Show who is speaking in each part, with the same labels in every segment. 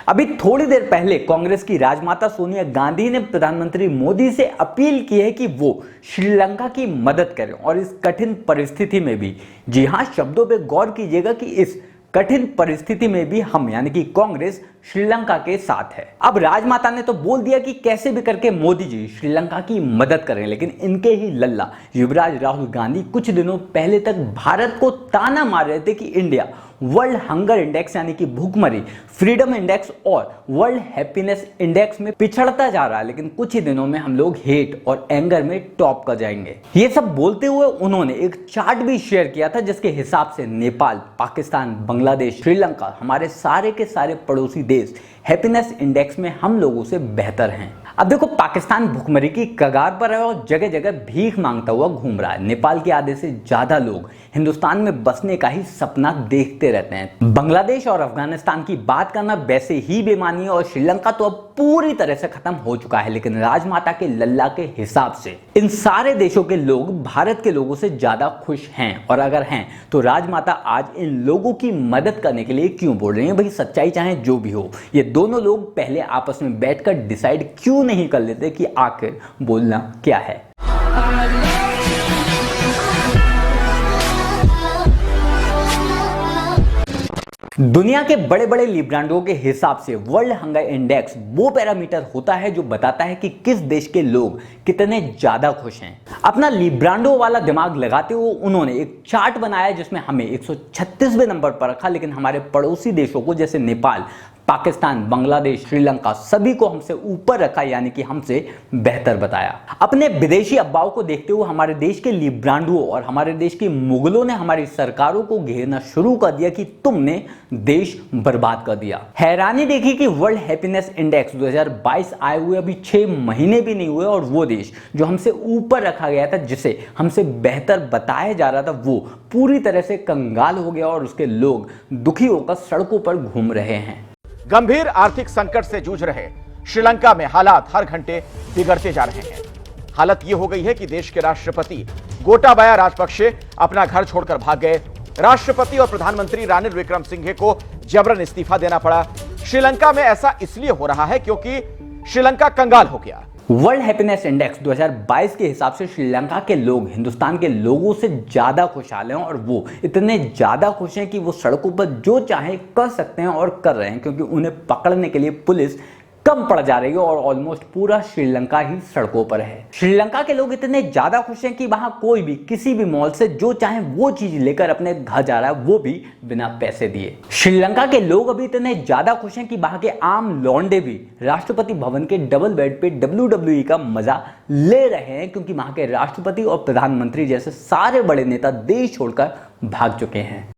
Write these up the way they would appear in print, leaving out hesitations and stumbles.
Speaker 1: अभी थोड़ी देर पहले कांग्रेस की राजमाता सोनिया गांधी ने प्रधानमंत्री मोदी से अपील की है कि वो श्रीलंका की मदद करें और इस कठिन परिस्थिति में भी, जी हां, शब्दों पे गौर कीजिएगा कि इस कठिन परिस्थिति में भी हम यानी कि कांग्रेस श्रीलंका के साथ है। अब राजमाता ने तो बोल दिया कि कैसे भी करके मोदी जी श्रीलंका की मदद करें, लेकिन इनके ही लल्ला युवराज राहुल गांधी कुछ दिनों पहले तक भारत को ताना मार रहे थे कि इंडिया वर्ल्ड हंगर इंडेक्स यानी कि भूखमरी, फ्रीडम इंडेक्स और वर्ल्ड हैप्पीनेस इंडेक्स में पिछड़ता जा रहा है, लेकिन कुछ ही दिनों में हम लोग हेट और एंगर में टॉप कर जाएंगे। ये सब बोलते हुए उन्होंने एक चार्ट भी शेयर किया था जिसके हिसाब से नेपाल, पाकिस्तान, बांग्लादेश, श्रीलंका, हमारे सारे के सारे पड़ोसी देश हैप्पीनेस इंडेक्स में हम लोगों से बेहतर हैं। अब देखो, पाकिस्तान भुखमरी की कगार पर है और जगह जगह भीख मांगता हुआ घूम रहा है। नेपाल के आधे से ज्यादा लोग हिंदुस्तान में बसने का ही सपना देखते रहते हैं। बांग्लादेश और अफगानिस्तान की बात करना वैसे ही बेमानी है और श्रीलंका तो अब पूरी तरह से खत्म हो चुका है, लेकिन राजमाता के लल्ला के हिसाब से इन सारे देशों के लोग भारत के लोगों से ज्यादा खुश हैं, और अगर हैं तो राजमाता आज इन लोगों की मदद करने के लिए क्यों बोल रही हैं? भाई, सच्चाई चाहे जो भी हो, ये दोनों लोग पहले आपस में बैठकर डिसाइड क्यों नहीं कर लेते कि आखिर बोलना क्या है। दुनिया के बड़े बड़े लिब्रांडों के हिसाब से वर्ल्ड हंगर इंडेक्स वो पैरामीटर होता है जो बताता है कि किस देश के लोग कितने ज्यादा खुश हैं। अपना लिब्रांडो वाला दिमाग लगाते हुए उन्होंने एक चार्ट बनाया जिसमें हमें 136वें नंबर पर रखा, लेकिन हमारे पड़ोसी देशों को जैसे नेपाल, पाकिस्तान, बांग्लादेश, श्रीलंका सभी को हमसे ऊपर रखा, यानी कि हमसे बेहतर बताया। अपने विदेशी अब्बाओं को देखते हुए हमारे देश के लिब्रांडुओं और हमारे देश के मुगलों ने हमारी सरकारों को घेरना शुरू कर दिया कि तुमने देश बर्बाद कर दिया। हैरानी देखी कि वर्ल्ड हैप्पीनेस इंडेक्स 2022 आए हुए अभी 6 महीने भी नहीं हुए और वो देश जो हमसे ऊपर रखा गया था, जिसे हमसे बेहतर बताया जा रहा था, वो पूरी तरह से कंगाल हो गया और उसके लोग दुखी होकर सड़कों पर घूम रहे हैं।
Speaker 2: गंभीर आर्थिक संकट से जूझ रहे श्रीलंका में हालात हर घंटे बिगड़ते जा रहे हैं। हालत यह हो गई है कि देश के राष्ट्रपति गोटाबाया राजपक्षे अपना घर छोड़कर भाग गए। राष्ट्रपति और प्रधानमंत्री रानिल विक्रमसिंघे को जबरन इस्तीफा देना पड़ा। श्रीलंका में ऐसा इसलिए हो रहा है क्योंकि श्रीलंका कंगाल हो गया।
Speaker 1: वर्ल्ड हैप्पीनेस इंडेक्स 2022 के हिसाब से श्रीलंका के लोग हिंदुस्तान के लोगों से ज्यादा खुशहाल हैं, और वो इतने ज्यादा खुश हैं कि वो सड़कों पर जो चाहे कर सकते हैं और कर रहे हैं, क्योंकि उन्हें पकड़ने के लिए पुलिस कम पड़ जा रही है और ऑलमोस्ट पूरा श्रीलंका ही सड़कों पर है। श्रीलंका के लोग इतने ज्यादा खुश हैं कि वहां कोई भी किसी भी मॉल से जो चाहे वो चीज लेकर अपने घर जा रहा है, वो भी बिना पैसे दिए। श्रीलंका के लोग अभी इतने ज्यादा खुश हैं कि वहां के आम लौंडे भी राष्ट्रपति भवन के डबल बेड पे WWE का मजा ले रहे हैं, क्योंकि वहां के राष्ट्रपति और प्रधानमंत्री जैसे सारे बड़े नेता देश छोड़कर भाग चुके हैं।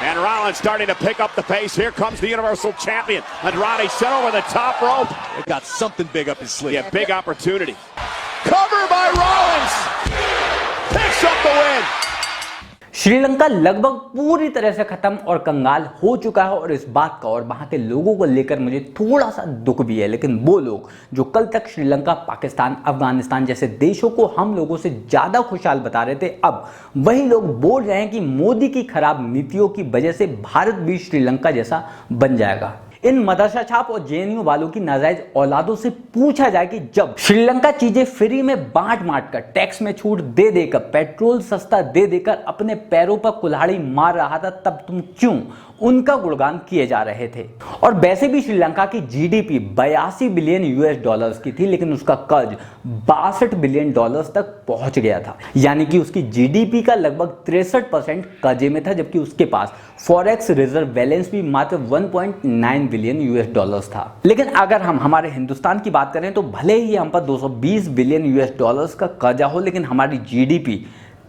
Speaker 3: And Rollins starting to pick up the pace. Here comes the Universal Champion. Andrade sent over the top rope.
Speaker 4: They got something big up his sleeve.
Speaker 3: Yeah, big opportunity. Cover by Rollins. Picks up the win.
Speaker 1: Sri Lanka लगभग पूरी तरह से खत्म और कंगाल हो चुका है, और इस बात का और वहां के लोगों को लेकर मुझे थोड़ा सा दुख भी है। लेकिन वो लोग जो कल तक श्रीलंका, पाकिस्तान, अफगानिस्तान जैसे देशों को हम लोगों से ज्यादा खुशहाल बता रहे थे, अब वही लोग बोल रहे हैं कि मोदी की खराब नीतियों की वजह से भारत भी श्रीलंका जैसा बन जाएगा। इन मदरसा छाप और जेएनयू वालों की नाजायज औलादों से पूछा जाए कि जब श्रीलंका चीजें फ्री में बांट कर, टैक्स में छूट दे देकर, पेट्रोल सस्ता दे देकर अपने पैरों पर कुल्हाड़ी मार रहा था, तब तुम क्यों उनका गुणगान किए जा रहे थे? और वैसे भी श्रीलंका की जीडीपी 82 बिलियन US की थी, लेकिन उसका कर्ज 62 बिलियन डॉलर्स तक पहुंच गया था, यानी कि उसकी जीडीपी का लगभग 63% कर्जे में था, जबकि उसके पास फॉरेक्स रिजर्व बैलेंस भी मात्र 1.9 बिलियन US था। लेकिन अगर हम हमारे हिंदुस्तान की बात करें तो भले ही हम पर 220 बिलियन US का कर्जा हो, लेकिन हमारी जीडीपी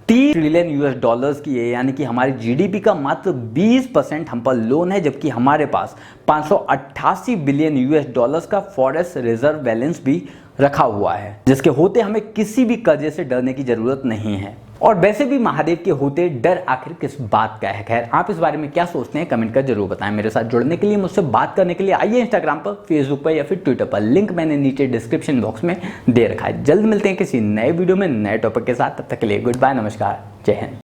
Speaker 1: 30 ट्रिलियन US की है, यानी कि हमारी जीडीपी का मात्र 20% हम पर लोन है, जबकि हमारे पास 588 बिलियन US का फॉरेक्स रिजर्व बैलेंस भी रखा हुआ है, जिसके होते हमें किसी भी कर्जे से डरने की जरूरत नहीं है। और वैसे भी महादेव के होते डर आखिर किस बात का है? खैर, आप इस बारे में क्या सोचते हैं कमेंट कर जरूर बताएं। मेरे साथ जुड़ने के लिए, मुझसे बात करने के लिए आइए इंस्टाग्राम पर, फेसबुक पर या फिर ट्विटर पर, लिंक मैंने नीचे डिस्क्रिप्शन बॉक्स में दे रखा है। जल्द मिलते हैं किसी नए वीडियो में नए टॉपिक के साथ। तब तक के लिए गुड बाय, नमस्कार, जय हिंद।